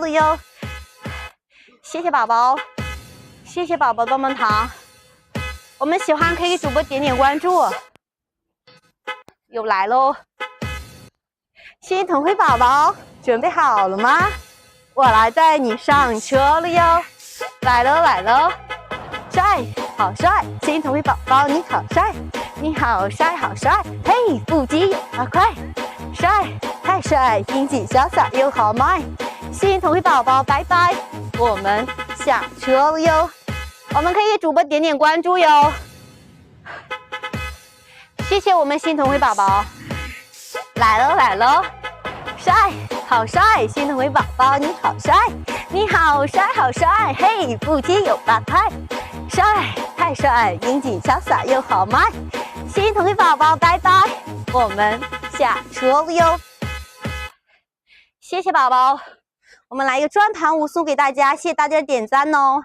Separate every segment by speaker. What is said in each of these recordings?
Speaker 1: 了哟。谢谢宝宝，谢谢宝宝棒棒糖。我们喜欢可以给主播点点关注。又来喽！谢谢腾辉宝宝，准备好了吗？我来带你上车了哟！来喽来喽！帅，好帅！谢谢腾辉宝宝，你好帅，你好帅好帅！嘿，腹肌好快，帅，太帅，英俊潇洒又豪迈！谢谢腾辉宝宝，拜拜！我们下车了哟！我们可以给主播点点关注哟！谢谢我们新腾辉宝宝，来喽来喽！帅，好帅！新腾辉宝宝，你好帅，你好帅好帅！嘿，腹肌有8块，帅，太帅，英俊潇洒又豪迈！谢谢腾辉宝宝，拜拜！我们下车了哟！谢谢宝宝，我们来一个转盘舞送给大家，谢谢大家的点赞哦！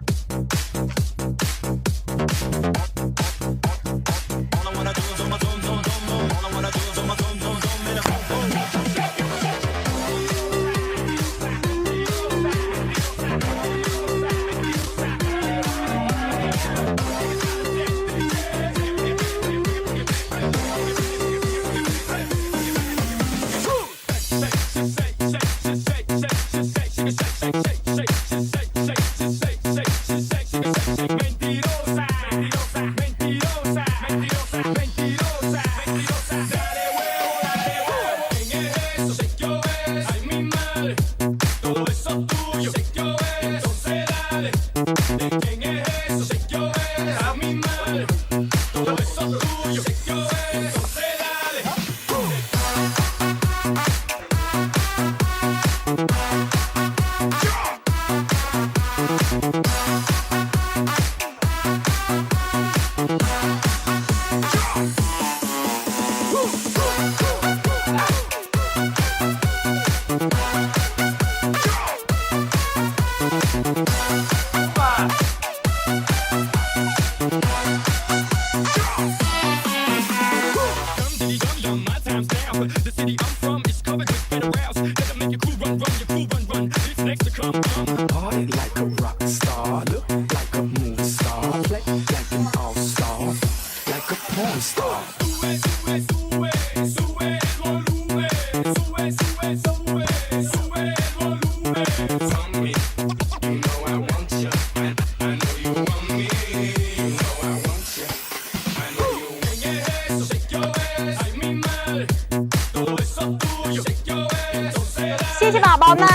Speaker 1: 谢谢宝宝们，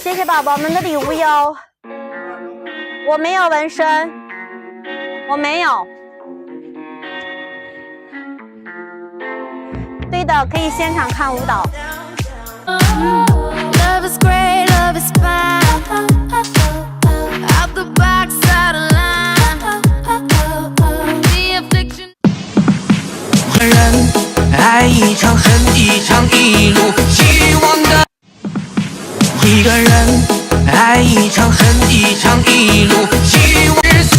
Speaker 1: 谢谢宝宝们的礼物哟。我没有纹身，我没有。对的，可以现场看舞蹈。Love is great, love is fine. Out the box, out of line. The affliction.
Speaker 2: 人爱一场恨一场，一路希望的。一个人爱一场恨一场，一路希望日子。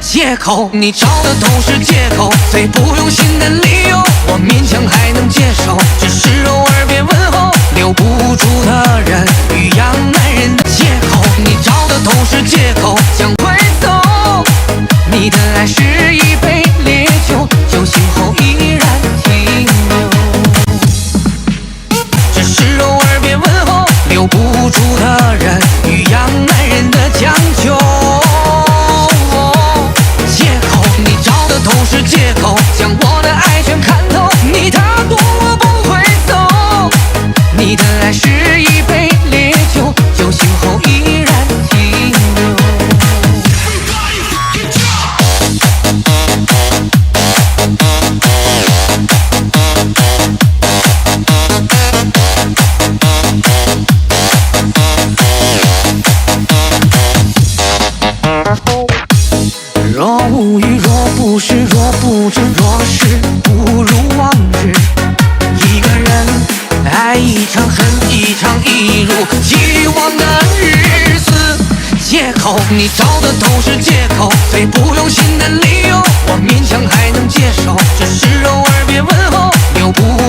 Speaker 2: 借口你找的都是借口，最不用心的理由我勉强还能接受，只是偶尔别问候。留不住的人，欲养男人的借口，你找的都是借口，想回头。你的爱是一杯烈酒，酒醒后依然停留，只是偶尔别问候。留不住的人，欲养男人的将就。都是借口，将我的爱全看透，你踏过我不会走。你的爱是一杯烈酒，酒醒后依然停留。若无语，若不是，若不争，若是不如往日。一个人爱一场恨一场，一路希望的日子。借口你找的都是借口，最不用心的理由我勉强还能接受，只是偶尔别问候。留不